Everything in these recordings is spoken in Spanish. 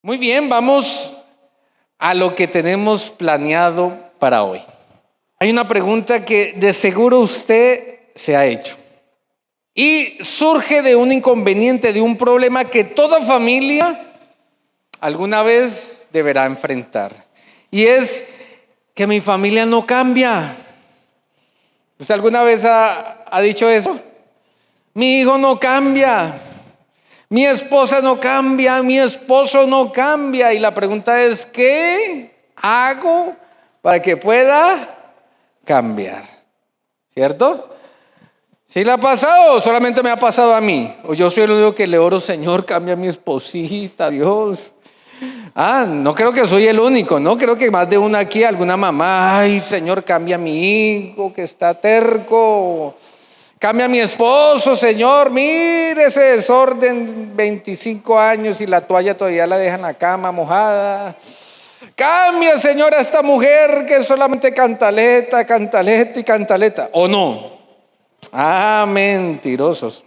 Muy bien, vamos a lo que tenemos planeado para hoy. Hay una pregunta que de seguro usted se ha hecho y surge de un inconveniente, de un problema que toda familia alguna vez deberá enfrentar, y es que mi familia no cambia. ¿Usted alguna vez ha dicho eso? Mi hijo no cambia, mi esposa no cambia, mi esposo no cambia. Y la pregunta es, ¿qué hago para que pueda cambiar? ¿Cierto? ¿Sí le ha pasado o solamente me ha pasado a mí? O yo soy el único que le oro, Señor, cambia a mi esposita, Dios. No creo que soy el único, ¿no? Creo que más de una aquí, alguna mamá, ay, Señor, cambia a mi hijo que está terco. Cambia a mi esposo, Señor, mire ese desorden, 25 años y la toalla todavía la deja en la cama mojada. Cambia, Señor, a esta mujer que es solamente cantaleta, cantaleta y cantaleta. ¿O no? Mentirosos.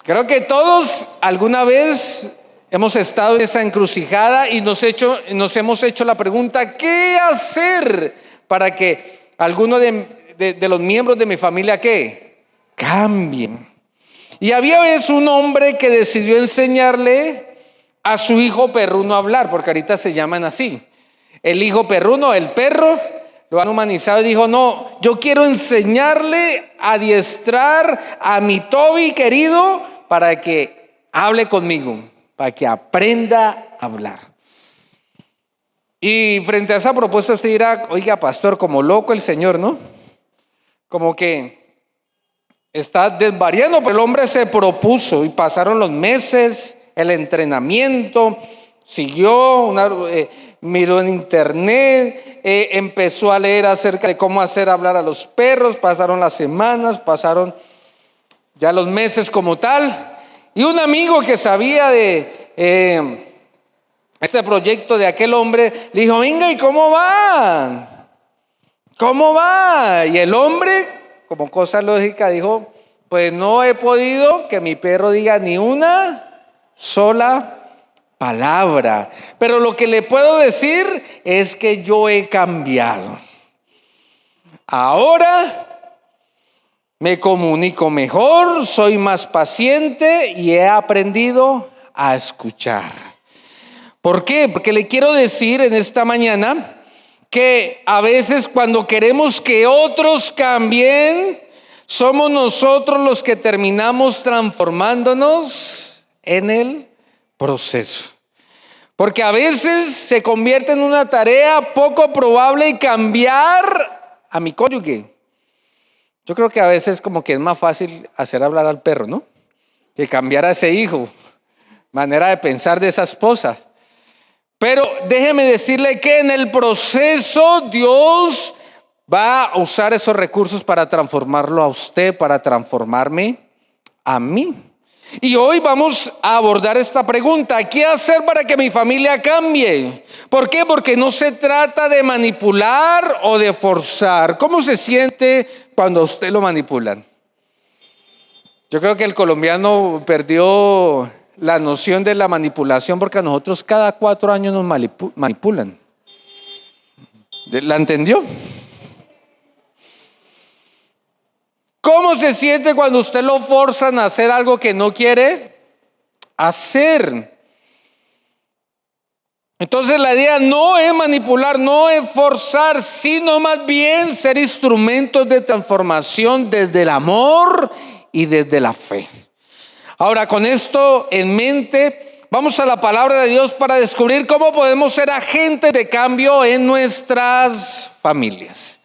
Creo que todos alguna vez hemos estado en esa encrucijada y nos hemos hecho la pregunta, ¿qué hacer para que alguno de los miembros de mi familia cambien? Y había vez un hombre que decidió enseñarle a su hijo perruno a hablar, porque ahorita se llaman así. El hijo perruno, el perro, lo han humanizado y dijo, no, yo quiero enseñarle a adiestrar a mi Toby querido para que hable conmigo, para que aprenda a hablar. Y frente a esa propuesta usted dirá, oiga, pastor, como loco el Señor, ¿no? Como que está desvariando, pero el hombre se propuso y pasaron los meses, el entrenamiento, siguió, miró en internet, empezó a leer acerca de cómo hacer hablar a los perros, pasaron las semanas, pasaron ya los meses como tal. Y un amigo que sabía de este proyecto de aquel hombre le dijo, venga, ¿y cómo va? ¿Cómo va? Y el hombre, como cosa lógica, dijo, pues no he podido que mi perro diga ni una sola palabra. Pero lo que le puedo decir es que yo he cambiado. Ahora me comunico mejor, soy más paciente y he aprendido a escuchar. ¿Por qué? Porque le quiero decir en esta mañana que a veces cuando queremos que otros cambien, somos nosotros los que terminamos transformándonos en el proceso. Porque a veces se convierte en una tarea poco probable cambiar a mi cónyuge. Yo creo que a veces como que es más fácil hacer hablar al perro, ¿no? Que cambiar a ese hijo, manera de pensar de esa esposa. Pero déjeme decirle que en el proceso Dios va a usar esos recursos para transformarlo a usted, para transformarme a mí. Y hoy vamos a abordar esta pregunta, ¿qué hacer para que mi familia cambie? ¿Por qué? Porque no se trata de manipular o de forzar. ¿Cómo se siente cuando a usted lo manipulan? Yo creo que el colombiano perdió la noción de la manipulación porque a nosotros cada 4 años nos manipulan. ¿La entendió? ¿Cómo se siente cuando usted lo forzan a hacer algo que no quiere hacer? Entonces la idea no es manipular, no es forzar, sino más bien ser instrumentos de transformación desde el amor y desde la fe. Ahora, con esto en mente, vamos a la palabra de Dios para descubrir cómo podemos ser agentes de cambio en nuestras familias.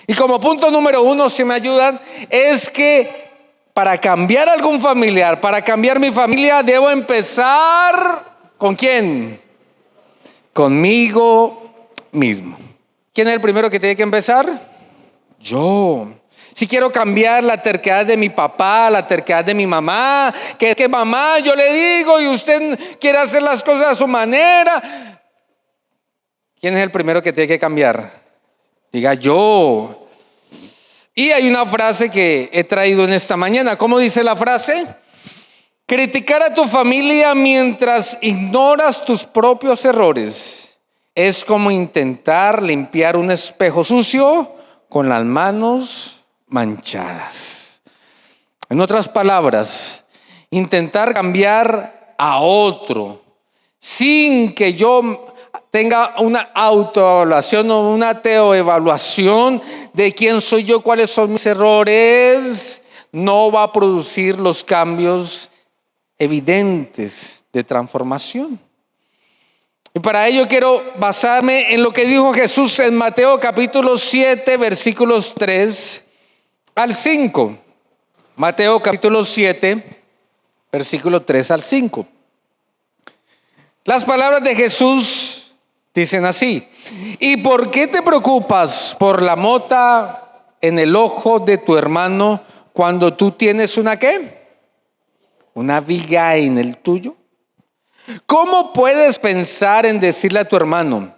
Y como punto número 1, si me ayudan, es que para cambiar algún familiar, para cambiar mi familia, debo empezar ¿con quién? Conmigo mismo. ¿Quién es el primero que tiene que empezar? Yo. Si quiero cambiar la terquedad de mi papá, la terquedad de mi mamá, que mamá yo le digo y usted quiere hacer las cosas a su manera, ¿quién es el primero que tiene que cambiar? Diga yo. Y hay una frase que he traído en esta mañana. ¿Cómo dice la frase? Criticar a tu familia mientras ignoras tus propios errores es como intentar limpiar un espejo sucio con las manos manchadas. En otras palabras, intentar cambiar a otro sin que yo tenga una autoevaluación o una teoevaluación de quién soy yo, cuáles son mis errores, no va a producir los cambios evidentes de transformación. Y para ello quiero basarme en lo que dijo Jesús en Mateo capítulo 7, versículos 3 al 5. Mateo capítulo 7, versículo 3 al 5. Las palabras de Jesús dicen así: ¿y por qué te preocupas por la mota en el ojo de tu hermano cuando tú tienes una ¿qué? Una viga en el tuyo? ¿Cómo puedes pensar en decirle a tu hermano,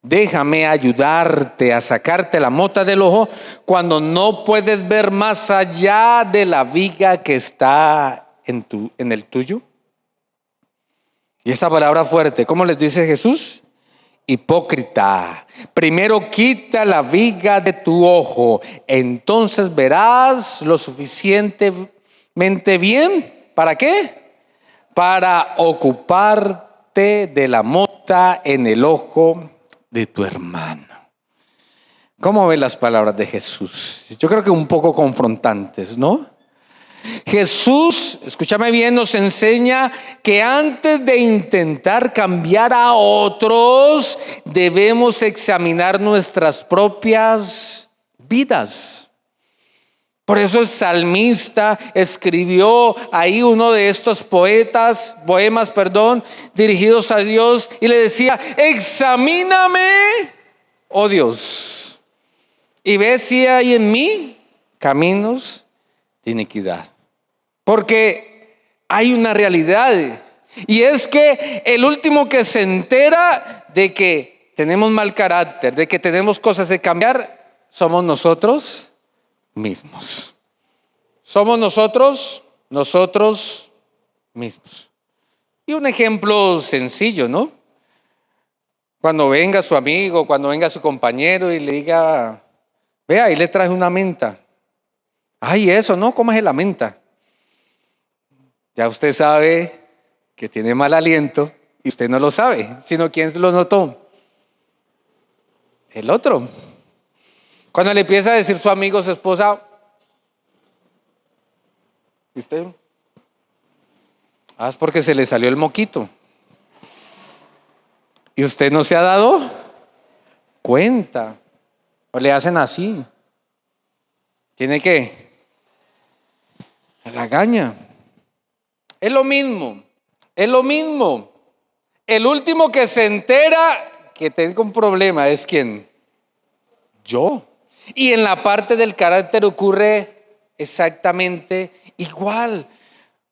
déjame ayudarte a sacarte la mota del ojo, cuando no puedes ver más allá de la viga que está en el tuyo? Y esta palabra fuerte, ¿cómo les dice Jesús? Hipócrita, primero quita la viga de tu ojo, entonces verás lo suficientemente bien. ¿Para qué? Para ocuparte de la mota en el ojo de tu hermano. ¿Cómo ven las palabras de Jesús? Yo creo que un poco confrontantes, ¿no? Jesús, escúchame bien, nos enseña que antes de intentar cambiar a otros, debemos examinar nuestras propias vidas. Por eso el salmista escribió ahí uno de estos poemas, dirigidos a Dios, y le decía: examíname, oh Dios, y ve si hay en mí caminos de iniquidad. Porque hay una realidad, y es que el último que se entera de que tenemos mal carácter, de que tenemos cosas de cambiar, somos nosotros mismos. Somos nosotros mismos. Y un ejemplo sencillo, ¿no? Cuando venga su amigo, cuando venga su compañero y le diga: vea, ahí le traje una menta. Ay, eso, no, cómase la menta. Ya usted sabe que tiene mal aliento y usted no lo sabe, sino ¿quién lo notó? El otro. Cuando le empieza a decir su amigo, su esposa, ¿y usted? Es porque se le salió el moquito. ¿Y usted no se ha dado cuenta? O le hacen así. Tiene que la gaña. Es lo mismo. El último que se entera que tengo un problema es ¿quién? Yo. Y en la parte del carácter ocurre exactamente igual.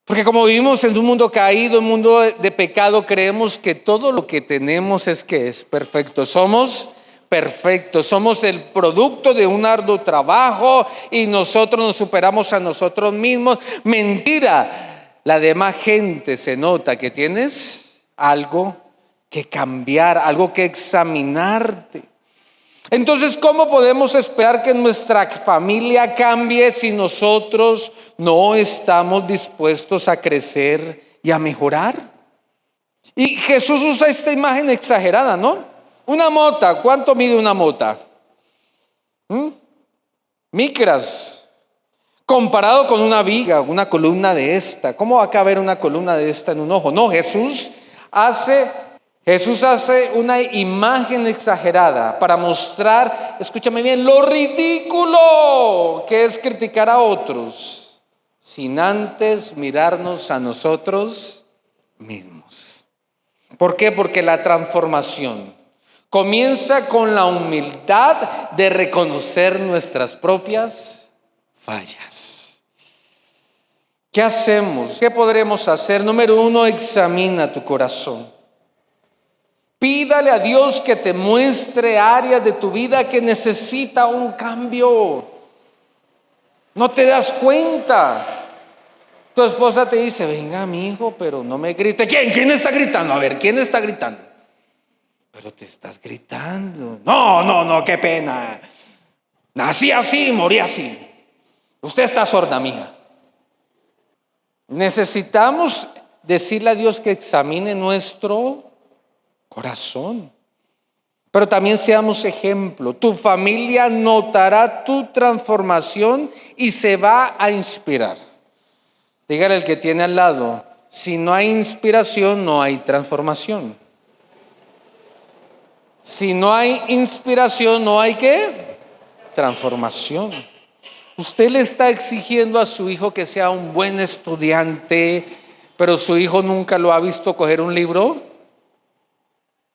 Porque como vivimos en un mundo caído, un mundo de pecado, creemos que todo lo que tenemos es perfecto. Somos perfectos, somos el producto de un arduo trabajo y nosotros nos superamos a nosotros mismos. Mentira, la demás gente se nota que tienes algo que cambiar, algo que examinarte. Entonces, ¿cómo podemos esperar que nuestra familia cambie si nosotros no estamos dispuestos a crecer y a mejorar? Y Jesús usa esta imagen exagerada, ¿no? Una mota, ¿cuánto mide una mota? Micras, comparado con una viga, una columna de esta. ¿Cómo va a caber una columna de esta en un ojo? No, Jesús hace una imagen exagerada para mostrar, escúchame bien, lo ridículo que es criticar a otros sin antes mirarnos a nosotros mismos. ¿Por qué? Porque la transformación comienza con la humildad de reconocer nuestras propias fallas. ¿Qué hacemos? ¿Qué podremos hacer? Número 1, examina tu corazón. Pídale a Dios que te muestre áreas de tu vida que necesita un cambio. No te das cuenta. Tu esposa te dice, venga, mi hijo, pero no me grite. ¿Quién está gritando? A ver, ¿quién está gritando? Pero te estás gritando. No, qué pena. Nací así, morí así. Usted está sorda, mija. Necesitamos decirle a Dios que examine nuestro corazón. Pero también seamos ejemplo. Tu familia notará tu transformación y se va a inspirar. Dígale al que tiene al lado, si no hay inspiración, no hay transformación. Si no hay inspiración, no hay ¿qué? Transformación. Usted le está exigiendo a su hijo que sea un buen estudiante, pero su hijo nunca lo ha visto coger un libro.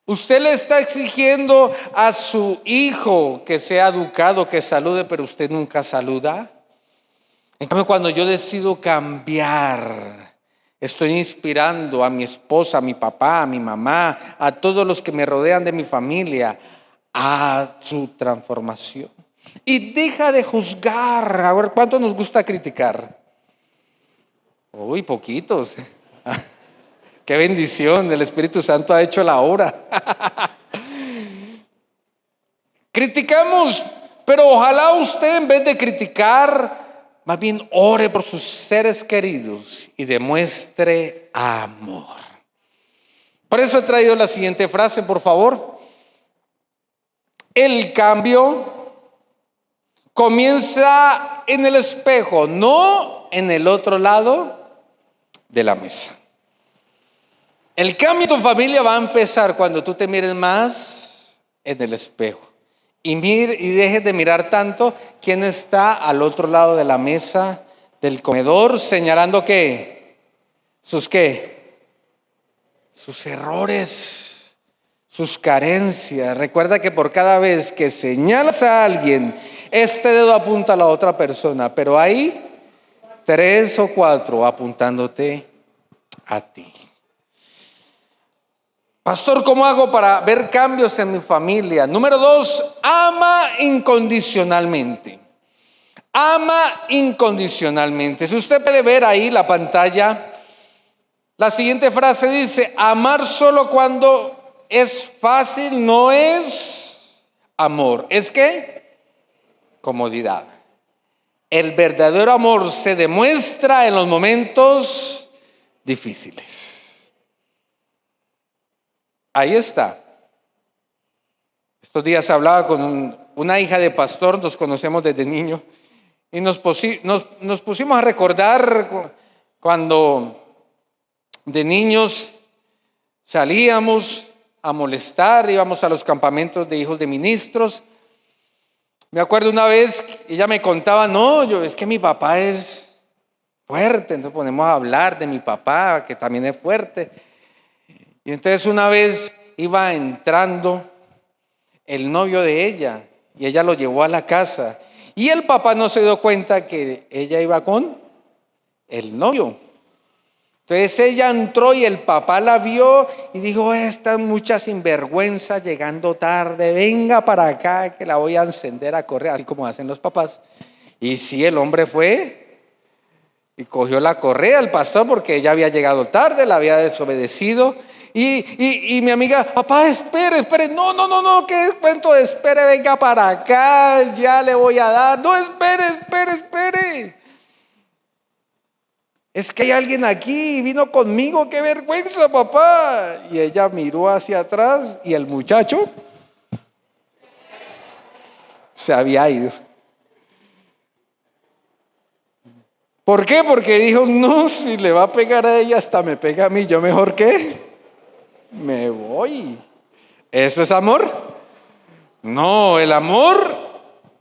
Usted le está exigiendo a su hijo que sea educado, que salude, pero usted nunca saluda. En cambio, cuando yo decido cambiar, estoy inspirando a mi esposa, a mi papá, a mi mamá, a todos los que me rodean de mi familia, a su transformación. Y deja de juzgar. A ver, ¿cuánto nos gusta criticar? Uy, poquitos. Qué bendición, el Espíritu Santo ha hecho la obra. Criticamos, pero ojalá usted en vez de criticar, más bien ore por sus seres queridos y demuestre amor. Por eso he traído la siguiente frase, por favor. El cambio comienza en el espejo, no en el otro lado de la mesa. El cambio en tu familia va a empezar cuando tú te mires más en el espejo. Y dejes de mirar tanto quién está al otro lado de la mesa del comedor, señalando ¿qué? Sus errores, sus carencias. Recuerda que por cada vez que señalas a alguien, este dedo apunta a la otra persona, pero hay 3 o 4 apuntándote a ti. Pastor, ¿cómo hago para ver cambios en mi familia? Número 2, ama incondicionalmente. Ama incondicionalmente. Si usted puede ver ahí la pantalla, la siguiente frase dice, amar solo cuando es fácil no es amor. ¿Es qué? Comodidad. El verdadero amor se demuestra en los momentos difíciles. Ahí está. Estos días hablaba con una hija de pastor, nos conocemos desde niño, y nos pusimos a recordar cuando de niños salíamos a molestar, íbamos a los campamentos de hijos de ministros. Me acuerdo una vez, ella me contaba, es que mi papá es fuerte, entonces ponemos a hablar de mi papá, que también es fuerte. Y entonces una vez iba entrando el novio de ella y ella lo llevó a la casa y el papá no se dio cuenta que ella iba con el novio. Entonces ella entró y el papá la vio y dijo, esta mucha sinvergüenza llegando tarde, venga para acá que la voy a encender a correr, así como hacen los papás. Y sí, el hombre fue y cogió la correa al pastor porque ella había llegado tarde, la había desobedecido. Y mi amiga, papá, espere, no, ¿qué cuento? Espere, venga para acá, ya le voy a dar. No, espere. Es que hay alguien aquí, vino conmigo, qué vergüenza, papá. Y ella miró hacia atrás y el muchacho se había ido. ¿Por qué? Porque dijo, no, si le va a pegar a ella, hasta me pega a mí, yo mejor que me voy. ¿Eso es amor? No, el amor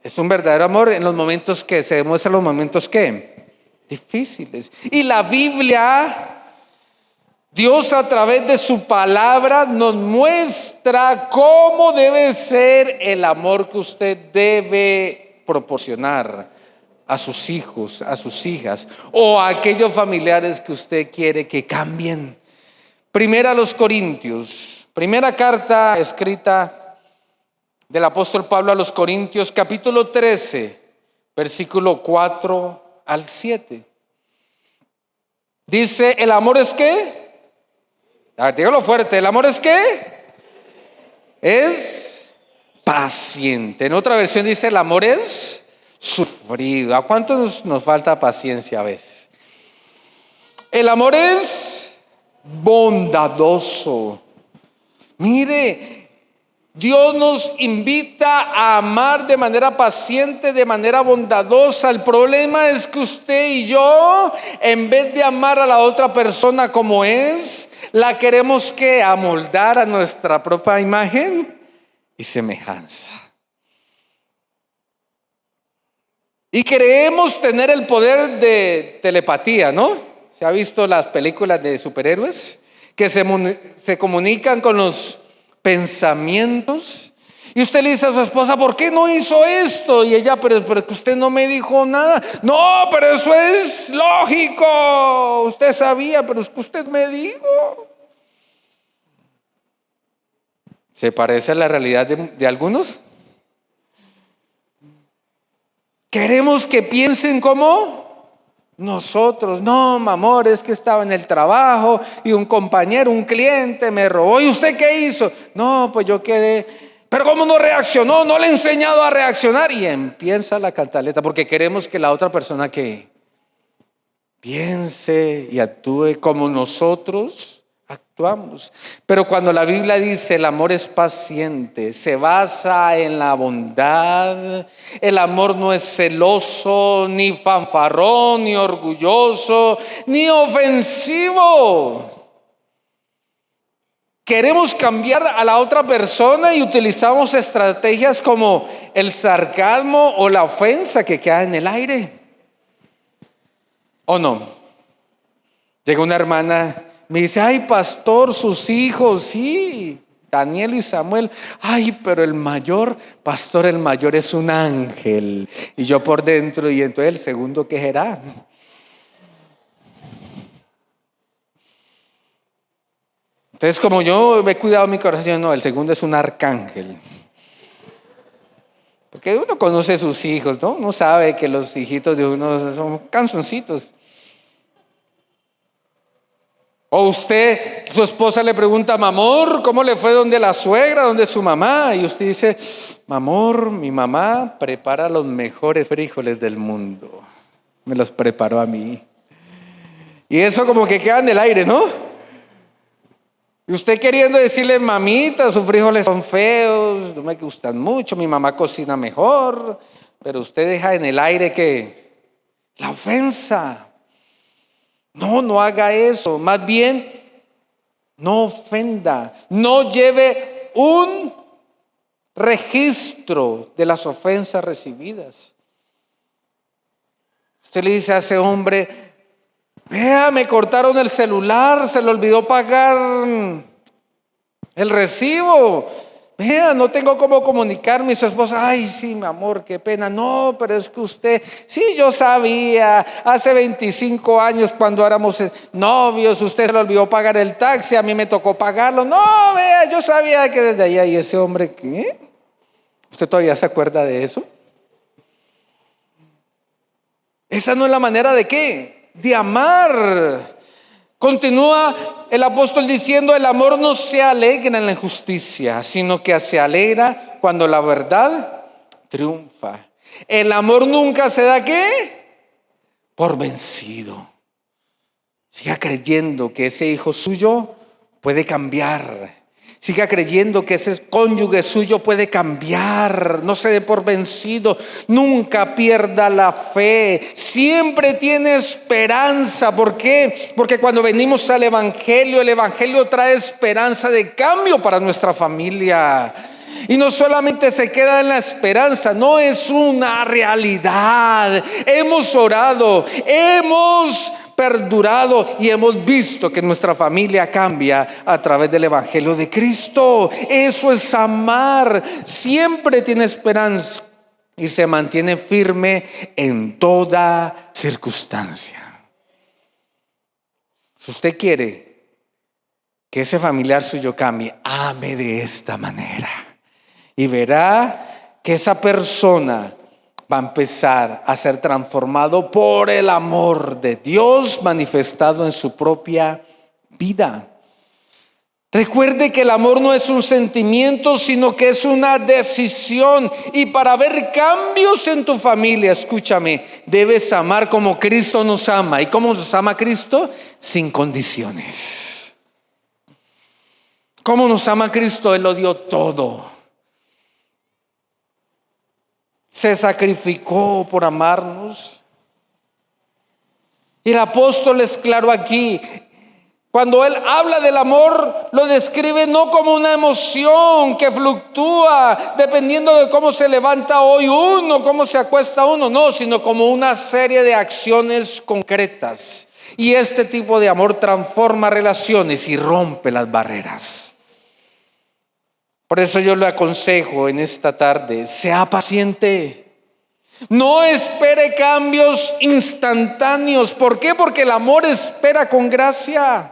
es un verdadero amor en los momentos que se demuestran los momentos que difíciles. Y la Biblia, Dios a través de su palabra nos muestra cómo debe ser el amor que usted debe proporcionar a sus hijos, a sus hijas o a aquellos familiares que usted quiere que cambien. Primera a los Corintios, primera carta escrita del apóstol Pablo a los Corintios, capítulo 13, versículo 4 al 7. Dice, ¿el amor es qué? A ver, dígalo fuerte, ¿el amor es qué? Es paciente. En otra versión dice, el amor es sufrido. ¿A cuántos nos falta paciencia a veces? El amor es bondadoso. Mire, Dios nos invita a amar de manera paciente, de manera bondadosa. El problema es que usted y yo, en vez de amar a la otra persona como es, la queremos que amoldar a nuestra propia imagen y semejanza. Y creemos tener el poder de telepatía, ¿no? ¿Se ha visto las películas de superhéroes? Que se comunican con los pensamientos. Y usted le dice a su esposa, ¿por qué no hizo esto? Y ella, pero es que usted no me dijo nada. No, pero eso es lógico. Usted sabía, pero es que usted me dijo. ¿Se parece a la realidad de algunos? Queremos que piensen como nosotros. No, mi amor, es que estaba en el trabajo y un compañero, un cliente me robó. ¿Y usted qué hizo? No, pues yo quedé. Pero ¿cómo no reaccionó? No le he enseñado a reaccionar. Y empieza la cantaleta porque queremos que la otra persona que piense y actúe como nosotros actuamos. Pero cuando la Biblia dice el amor es paciente, se basa en la bondad. El amor no es celoso, ni fanfarrón, ni orgulloso, ni ofensivo. Queremos cambiar a la otra persona y utilizamos estrategias como el sarcasmo o la ofensa que queda en el aire. ¿O no? Llega una hermana, me dice, ay, pastor, sus hijos, sí, Daniel y Samuel. Ay, pero el mayor, pastor, el mayor es un ángel. Y yo por dentro, y entonces el segundo, ¿qué será? Entonces, como yo he cuidado mi corazón, no, el segundo es un arcángel. Porque uno conoce a sus hijos, ¿no? Uno sabe que los hijitos de uno son canzoncitos. O usted, su esposa le pregunta, mi amor, ¿cómo le fue donde la suegra, donde su mamá? Y usted dice, mi amor, mi mamá prepara los mejores frijoles del mundo. Me los preparó a mí. Y eso como que queda en el aire, ¿no? Y usted queriendo decirle, mamita, sus frijoles son feos, no me gustan mucho, mi mamá cocina mejor. Pero usted deja en el aire que la ofensa. No haga eso. Más bien, no ofenda. No lleve un registro de las ofensas recibidas. Usted le dice a ese hombre, vea, me cortaron el celular, se le olvidó pagar el recibo. Vea, no tengo cómo comunicarme. Y su esposa, ay, sí, mi amor, qué pena. No, pero es que usted, sí, yo sabía, hace 25 años cuando éramos novios, usted se le olvidó pagar el taxi, a mí me tocó pagarlo. No, vea, yo sabía que desde allá. Y ese hombre, ¿qué? ¿Usted todavía se acuerda de eso? Esa no es la manera de ¿qué? De amar. Continúa el apóstol diciendo, el amor no se alegra en la injusticia, sino que se alegra cuando la verdad triunfa. El amor nunca se da ¿qué? Por vencido. Siga creyendo que ese hijo suyo puede cambiar. Siga creyendo que ese cónyuge suyo puede cambiar. No se dé por vencido. Nunca pierda la fe. Siempre tiene esperanza. ¿Por qué? Porque cuando venimos al Evangelio, el Evangelio trae esperanza de cambio para nuestra familia. Y no solamente se queda en la esperanza, no es una realidad. Hemos orado, hemos perdurado y hemos visto que nuestra familia cambia a través del Evangelio de Cristo. Eso es amar. Siempre tiene esperanza y se mantiene firme en toda circunstancia. Si usted quiere que ese familiar suyo cambie, ame de esta manera y verá que esa persona va a empezar a ser transformado por el amor de Dios manifestado en su propia vida. Recuerde que el amor no es un sentimiento, sino que es una decisión. Y para ver cambios en tu familia, escúchame, debes amar como Cristo nos ama. ¿Y cómo nos ama Cristo? Sin condiciones. ¿Cómo nos ama Cristo? Él lo dio todo. Se sacrificó por amarnos. Y el apóstol es claro aquí. Cuando él habla del amor, lo describe no como una emoción que fluctúa dependiendo de cómo se levanta hoy uno, cómo se acuesta uno, no, sino como una serie de acciones concretas. Y este tipo de amor transforma relaciones y rompe las barreras. Por eso yo le aconsejo en esta tarde, sea paciente. No espere cambios instantáneos. ¿Por qué? Porque el amor espera con gracia.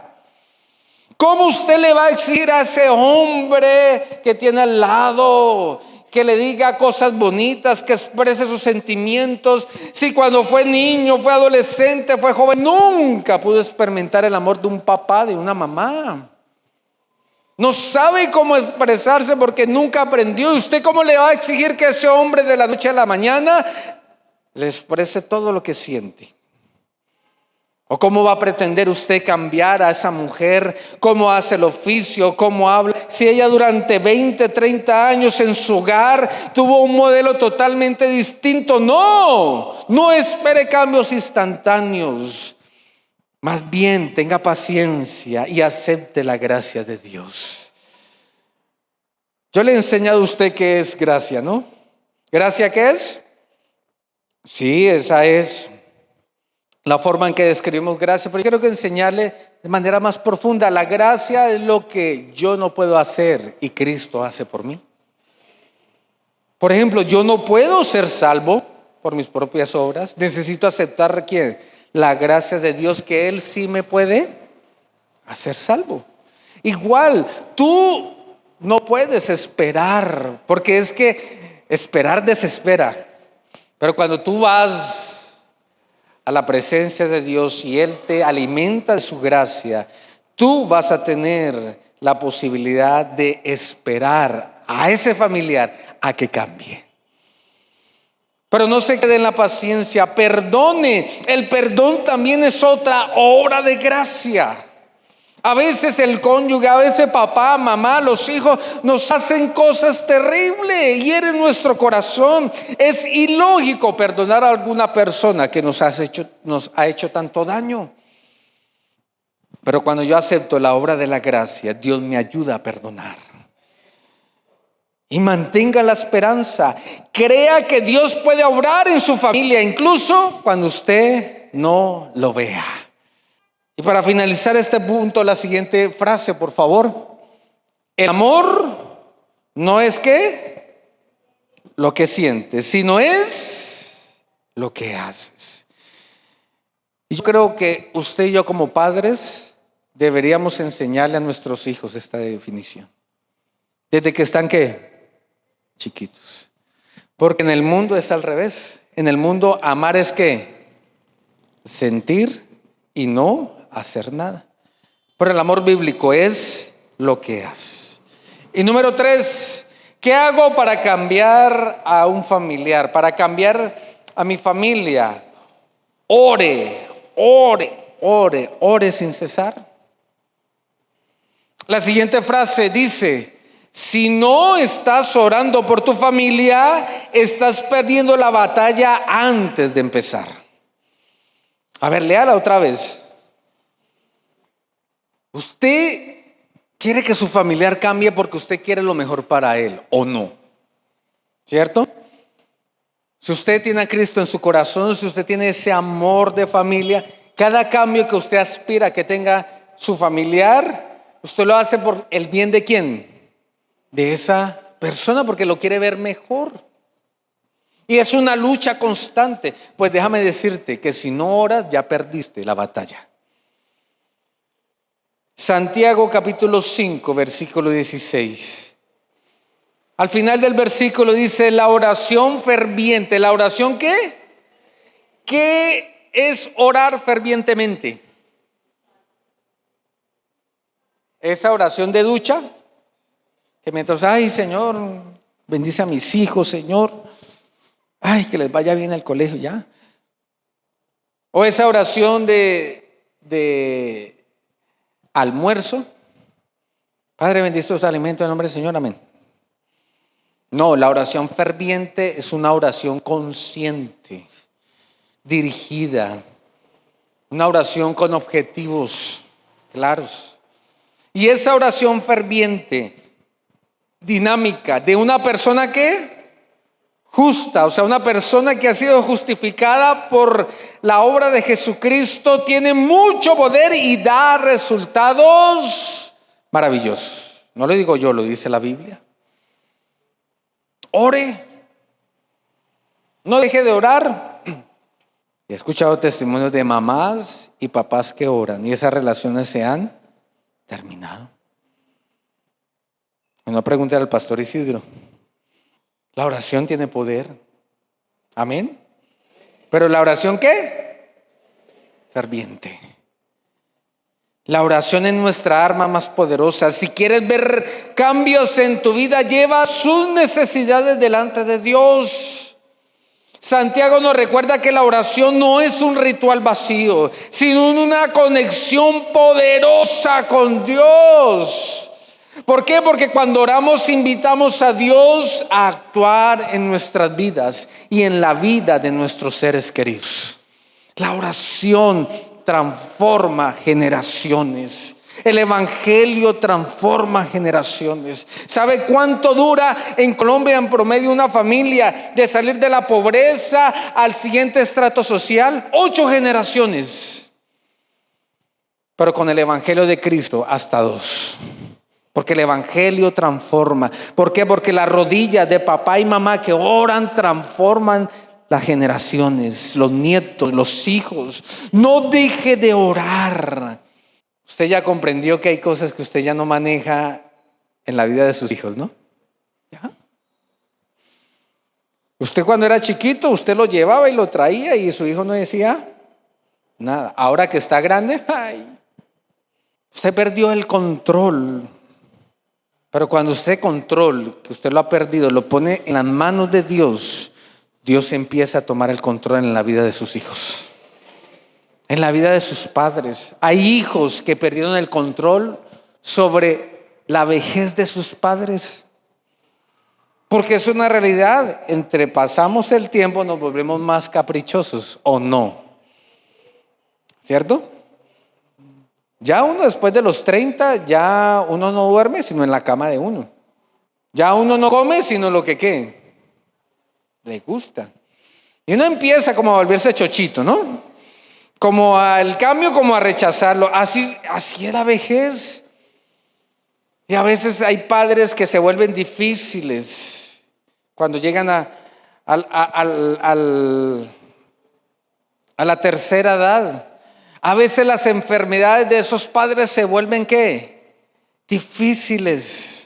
¿Cómo usted le va a exigir a ese hombre que tiene al lado que le diga cosas bonitas, que exprese sus sentimientos, si cuando fue niño, fue adolescente, fue joven, nunca pudo experimentar el amor de un papá, de una mamá? No sabe cómo expresarse porque nunca aprendió. ¿Y usted cómo le va a exigir que ese hombre de la noche a la mañana le exprese todo lo que siente? ¿O cómo va a pretender usted cambiar a esa mujer? ¿Cómo hace el oficio? ¿Cómo habla? Si ella durante 20, 30 años en su hogar tuvo un modelo totalmente distinto. No espere cambios instantáneos. Más bien tenga paciencia y acepte la gracia de Dios. Yo le he enseñado a usted qué es gracia, ¿no? ¿Gracia qué es? Sí, esa es la forma en que describimos gracia, pero yo quiero que enseñarle de manera más profunda. La gracia es lo que yo no puedo hacer y Cristo hace por mí. Por ejemplo, yo no puedo ser salvo por mis propias obras. Necesito aceptar ¿quién? La gracia de Dios, que Él sí me puede hacer salvo. Igual, tú no puedes esperar, porque es que esperar desespera. Pero cuando tú vas a la presencia de Dios y Él te alimenta de su gracia, tú vas a tener la posibilidad de esperar a ese familiar a que cambie. Pero no se quede en la paciencia, perdone. El perdón también es otra obra de gracia. A veces el cónyuge, a veces papá, mamá, los hijos nos hacen cosas terribles, hieren nuestro corazón. Es ilógico perdonar a alguna persona que nos ha hecho tanto daño. Pero cuando yo acepto la obra de la gracia, Dios me ayuda a perdonar. Y mantenga la esperanza. Crea que Dios puede obrar en su familia, incluso cuando usted no lo vea. Y para finalizar este punto, la siguiente frase, por favor. El amor no es ¿qué? Lo que sientes, sino es lo que haces. Y yo creo que usted y yo como padres deberíamos enseñarle a nuestros hijos esta definición. Desde que están ¿qué? Chiquitos. Porque en el mundo es al revés. En el mundo amar es ¿qué? Sentir y no hacer nada. Pero el amor bíblico es lo que haces. Y número 3, ¿qué hago para cambiar a un familiar? Para cambiar a mi familia. Ore sin cesar. La siguiente frase dice: si no estás orando por tu familia, estás perdiendo la batalla antes de empezar. A ver, léala otra vez. ¿Usted quiere que su familiar cambie porque usted quiere lo mejor para él o no? ¿Cierto? Si usted tiene a Cristo en su corazón, si usted tiene ese amor de familia, cada cambio que usted aspira a que tenga su familiar, usted lo hace por el bien de ¿quién? De esa persona, porque lo quiere ver mejor. Y es una lucha constante. Pues déjame decirte que si no oras, ya perdiste la batalla. Santiago capítulo 5, versículo 16. Al final del versículo dice la oración ferviente. ¿La oración qué? ¿Qué es orar fervientemente? Esa oración de ducha, que mientras, ay Señor, bendice a mis hijos, Señor, ay, que les vaya bien al colegio ya. O esa oración de almuerzo, Padre, bendice tus alimentos en el nombre del Señor, amén. No, la oración ferviente es una oración consciente, dirigida, una oración con objetivos claros. Y esa oración ferviente, dinámica, de una persona que justa, o sea, una persona que ha sido justificada por la obra de Jesucristo, tiene mucho poder y da resultados maravillosos. No lo digo yo, lo dice la Biblia. Ore, no deje de orar. He escuchado testimonios de mamás y papás que oran y esas relaciones se han terminado. No pregunte al pastor Isidro. La oración tiene poder. Amén. Pero la oración ¿qué? Ferviente. La oración es nuestra arma más poderosa. Si quieres ver cambios en tu vida, lleva sus necesidades delante de Dios. Santiago nos recuerda que la oración no es un ritual vacío, sino una conexión poderosa con Dios. ¿Por qué? Porque cuando oramos invitamos a Dios a actuar en nuestras vidas y en la vida de nuestros seres queridos. La oración transforma generaciones. El evangelio transforma generaciones. ¿Sabe cuánto dura en Colombia en promedio una familia de salir de la pobreza al siguiente estrato social? 8 generaciones. Pero con el evangelio de Cristo hasta 2. Porque el evangelio transforma. ¿Por qué? Porque las rodillas de papá y mamá que oran transforman las generaciones, los nietos, los hijos. No deje de orar. Usted ya comprendió que hay cosas que usted ya no maneja en la vida de sus hijos, ¿no? ¿Ya? Usted cuando era chiquito, usted lo llevaba y lo traía y su hijo no decía nada. Ahora que está grande, ay, usted perdió el control. Pero cuando usted control, que usted lo ha perdido, lo pone en las manos de Dios, Dios empieza a tomar el control en la vida de sus hijos, en la vida de sus padres. Hay hijos que perdieron el control sobre la vejez de sus padres, porque es una realidad. Entre pasamos el tiempo nos volvemos más caprichosos, ¿o no? ¿Cierto? Ya uno después de los 30, ya uno no duerme sino en la cama de uno. Ya uno no come sino lo que ¿qué? Le gusta. Y uno empieza como a volverse chochito, ¿no? Como al cambio, como a rechazarlo. Así es la vejez. Y a veces hay padres que se vuelven difíciles cuando llegan a la tercera edad. A veces las enfermedades de esos padres se vuelven ¿qué? Difíciles.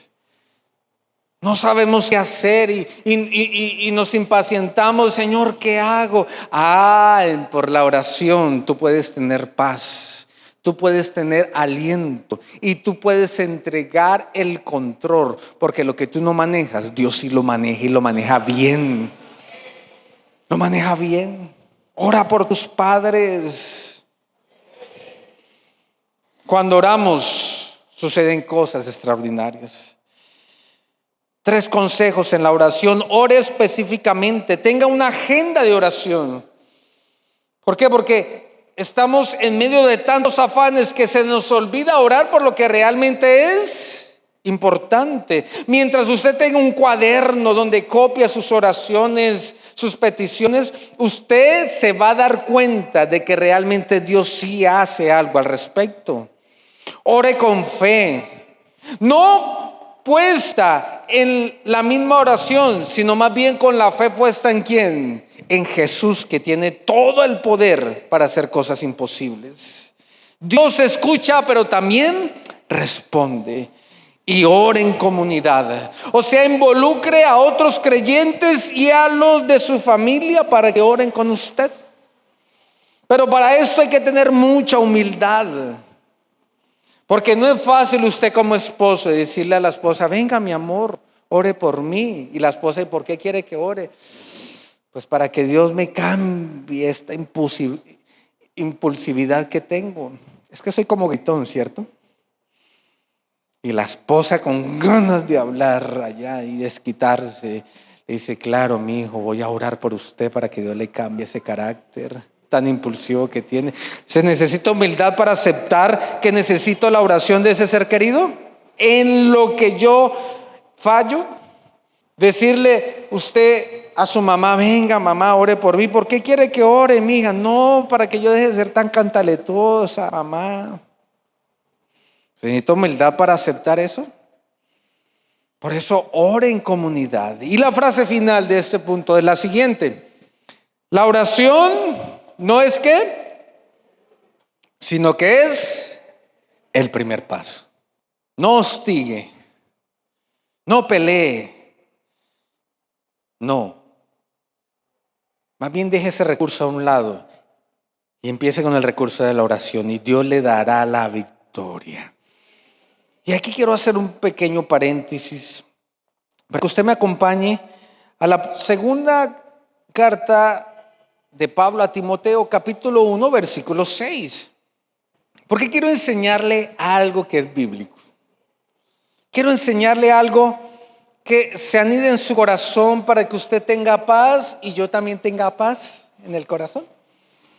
No sabemos qué hacer y nos impacientamos. Señor, ¿qué hago? Por la oración tú puedes tener paz, tú puedes tener aliento y tú puedes entregar el control, porque lo que tú no manejas, Dios sí lo maneja y lo maneja bien. Lo maneja bien. Ora por tus padres. Cuando oramos suceden cosas extraordinarias. 3 consejos en la oración. Ore específicamente, tenga una agenda de oración. ¿Por qué? Porque estamos en medio de tantos afanes que se nos olvida orar por lo que realmente es importante. Mientras usted tenga un cuaderno donde copia sus oraciones, sus peticiones, usted se va a dar cuenta de que realmente Dios sí hace algo al respecto. Ore con fe, no puesta en la misma oración, sino más bien con la fe puesta ¿en quién? En Jesús, que tiene todo el poder para hacer cosas imposibles. Dios escucha, pero también responde. y ore en comunidad. O sea, involucre a otros creyentes y a los de su familia para que oren con usted. Pero para esto hay que tener mucha humildad. Porque no es fácil usted como esposo decirle a la esposa: venga mi amor, ore por mí. Y la esposa: ¿y por qué quiere que ore? Pues para que Dios me cambie esta impulsividad que tengo. Es que soy como gritón, ¿cierto? Y la esposa, con ganas de hablar allá y desquitarse, le dice: claro, mi hijo, voy a orar por usted para que Dios le cambie ese carácter tan impulsivo que tiene. ¿Se necesita humildad para aceptar que necesito la oración de ese ser querido? En lo que yo fallo, decirle usted a su mamá: venga mamá, ore por mí. ¿Por qué quiere que ore, mija? No, para que yo deje de ser tan cantaletosa, mamá. ¿Se necesita humildad para aceptar eso? Por eso ore en comunidad. Y la frase final de este punto es la siguiente: la oración no es qué, sino que es el primer paso. No hostigue, no pelee, no. Más bien deje ese recurso a un lado y empiece con el recurso de la oración, y Dios le dará la victoria. Y aquí quiero hacer un pequeño paréntesis para que usted me acompañe a la segunda carta de Pablo a Timoteo, capítulo 1, versículo 6. Porque quiero enseñarle algo que es bíblico. Quiero enseñarle algo que se anide en su corazón para que usted tenga paz y yo también tenga paz en el corazón.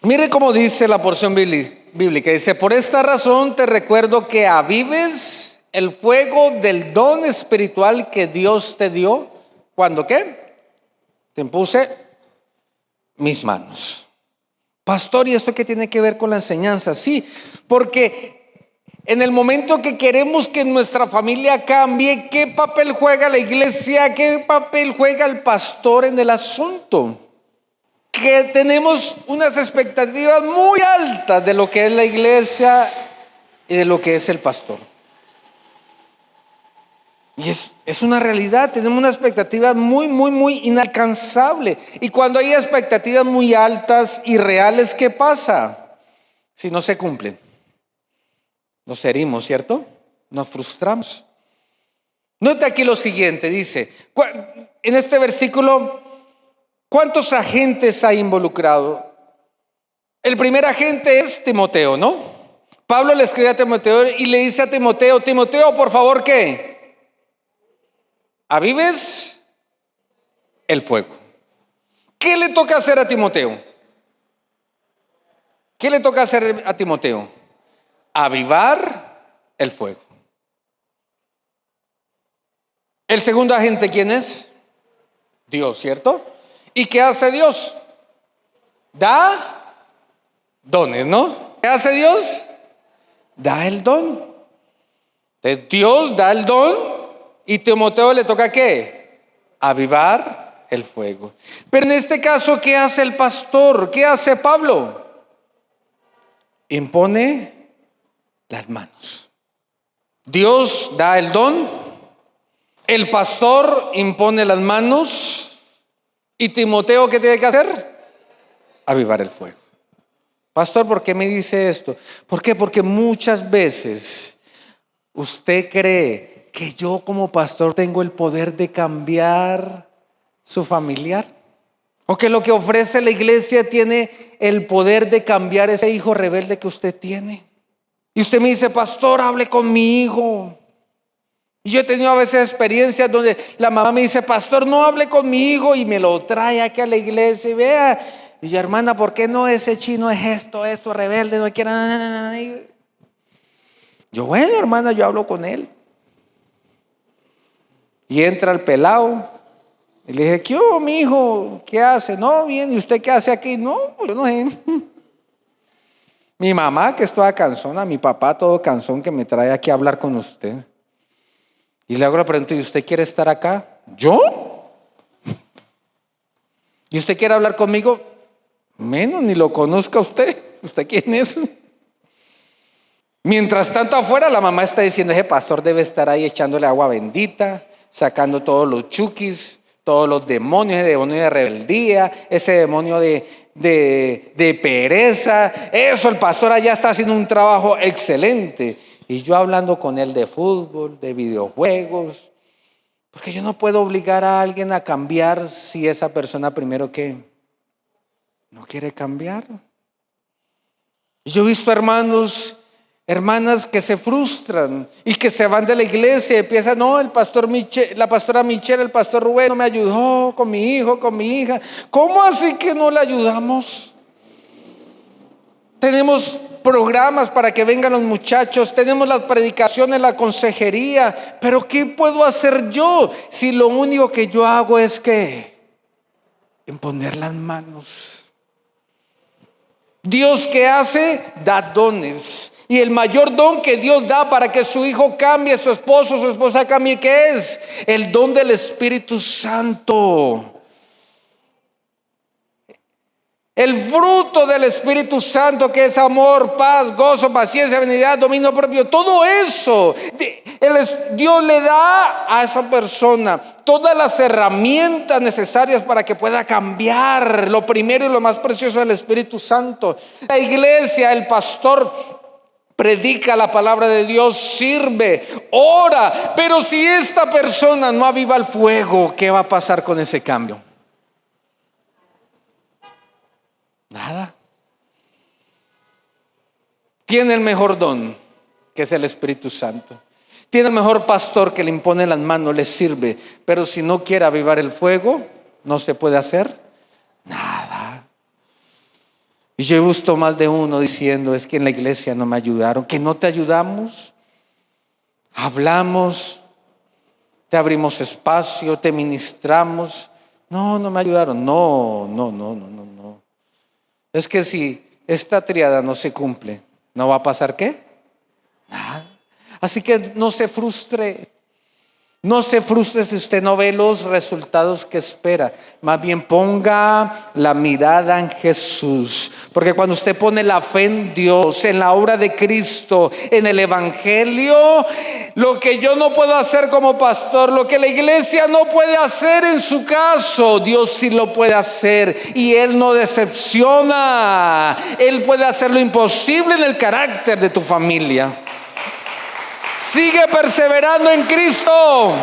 Mire cómo dice la porción bíblica. Dice: por esta razón te recuerdo que avives el fuego del don espiritual que Dios te dio. ¿Cuándo qué? Te impuse mis manos. Pastor, ¿y esto qué tiene que ver con la enseñanza? Sí, porque en el momento que queremos que nuestra familia cambie, ¿qué papel juega la iglesia? ¿Qué papel juega el pastor en el asunto? Que tenemos unas expectativas muy altas de lo que es la iglesia y de lo que es el pastor. Y es una realidad, tenemos una expectativa muy inalcanzable. Y cuando hay expectativas muy altas y reales, ¿qué pasa? Si no se cumplen, nos herimos, ¿cierto? Nos frustramos. Note aquí lo siguiente, dice, en este versículo, ¿cuántos agentes hay involucrado? El primer agente es Timoteo, ¿no? Pablo le escribe a Timoteo y le dice a Timoteo: Timoteo, por favor, ¿qué? Avives el fuego. ¿Qué le toca hacer a Timoteo? ¿Qué le toca hacer a Timoteo? Avivar el fuego. El segundo agente, ¿quién es? Dios, ¿cierto? ¿Y qué hace Dios? Da dones, ¿no? ¿Qué hace Dios? Da el don. Dios da el don. ¿Y Timoteo le toca qué? Avivar el fuego. Pero en este caso, ¿qué hace el pastor? ¿Qué hace Pablo? Impone las manos. Dios da el don, el pastor impone las manos, y Timoteo, ¿qué tiene que hacer? Avivar el fuego. Pastor, ¿por qué me dice esto? ¿Por qué? Porque muchas veces usted cree que yo como pastor tengo el poder de cambiar su familiar, o que lo que ofrece la iglesia tiene el poder de cambiar ese hijo rebelde que usted tiene. Y usted me dice: pastor, hable con mi hijo. Y yo he tenido a veces experiencias donde la mamá me dice: pastor, no hable con mi hijo, y me lo trae aquí a la iglesia y vea. Y yo: hermana, ¿por qué no? Ese chino es esto rebelde, no quiere. Yo: bueno, hermana, yo hablo con él. Y entra el pelado y le dije: ¿qué hubo, mi hijo? ¿Qué hace? No, bien. ¿Y usted qué hace aquí? No, yo no sé. Mi mamá, que es toda cansona, mi papá todo cansón, que me trae aquí a hablar con usted. Y le hago la pregunta: ¿y usted quiere estar acá? ¿Yo? ¿Y usted quiere hablar conmigo? Menos, ni lo conozca usted. ¿Usted quién es? Mientras tanto afuera la mamá está diciendo, ese pastor debe estar ahí echándole agua bendita, sacando todos los chukis, todos los demonios, ese demonio de rebeldía, ese demonio de pereza. Eso, el pastor allá está haciendo un trabajo excelente. Y yo hablando con él de fútbol, de videojuegos, porque yo no puedo obligar a alguien a cambiar si esa persona primero que no quiere cambiar. Yo he visto hermanas que se frustran y que se van de la iglesia y empiezan, no, la pastora Michelle, el pastor Rubén no me ayudó con mi hijo, con mi hija. ¿Cómo así que no le ayudamos? Tenemos programas para que vengan los muchachos, tenemos las predicaciones, la consejería, pero ¿qué puedo hacer yo si lo único que yo hago es que imponer las manos? Dios, ¿qué hace? Da dones. Y el mayor don que Dios da para que su hijo cambie, su esposo, su esposa cambie, ¿qué es? El don del Espíritu Santo. El fruto del Espíritu Santo, que es amor, paz, gozo, paciencia, benignidad, dominio propio. Todo eso Dios le da a esa persona todas las herramientas necesarias para que pueda cambiar. Lo primero y lo más precioso del Espíritu Santo. La iglesia, el pastor predica la palabra de Dios, sirve, ora. Pero si esta persona no aviva el fuego, ¿qué va a pasar con ese cambio? Nada. Tiene el mejor don, que es el Espíritu Santo. Tiene el mejor pastor que le impone las manos, le sirve. Pero si no quiere avivar el fuego, no se puede hacer nada. Y yo he visto más de uno diciendo, es que en la iglesia no me ayudaron. ¿Que no te ayudamos? Hablamos, te abrimos espacio, te ministramos. No me ayudaron. No. Es que si esta triada no se cumple, ¿no va a pasar qué? Nada. Así que no se frustre. No se frustre si usted no ve los resultados que espera. Más bien ponga la mirada en Jesús. Porque cuando usted pone la fe en Dios, en la obra de Cristo, en el Evangelio, lo que yo no puedo hacer como pastor, lo que la iglesia no puede hacer en su caso, Dios sí lo puede hacer. Y Él no decepciona. Él puede hacer lo imposible en el carácter de tu familia. Sigue perseverando en Cristo.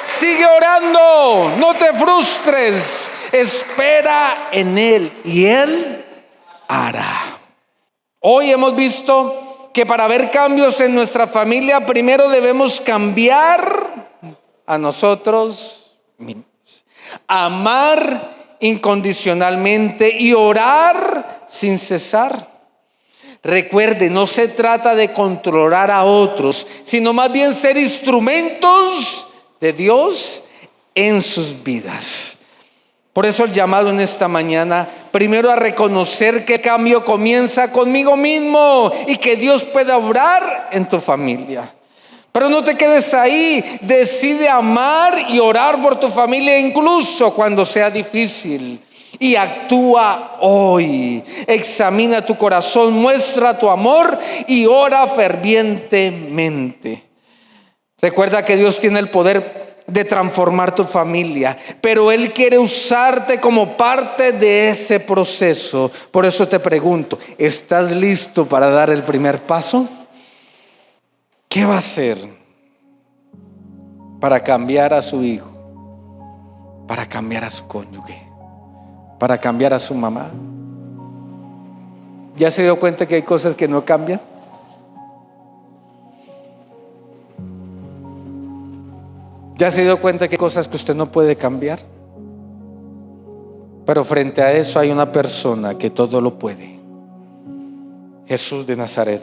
Sigue orando. No te frustres. Espera en Él y Él hará. Hoy hemos visto que para ver cambios en nuestra familia, primero debemos cambiar a nosotros mismos. Amar incondicionalmente y orar sin cesar. Recuerde, no se trata de controlar a otros, sino más bien ser instrumentos de Dios en sus vidas. Por eso el llamado en esta mañana, primero a reconocer que el cambio comienza conmigo mismo y que Dios puede obrar en tu familia. Pero no te quedes ahí, decide amar y orar por tu familia incluso cuando sea difícil. Y actúa hoy. Examina tu corazón, muestra tu amor y ora fervientemente. Recuerda que Dios tiene el poder de transformar tu familia, pero Él quiere usarte como parte de ese proceso. Por eso te pregunto, ¿estás listo para dar el primer paso? ¿Qué va a hacer para cambiar a su hijo? Para cambiar a su cónyuge, para cambiar a su mamá. ¿Ya se dio cuenta que hay cosas que no cambian? ¿Ya se dio cuenta que hay cosas que usted no puede cambiar? Pero frente a eso hay una persona que todo lo puede. Jesús de Nazaret.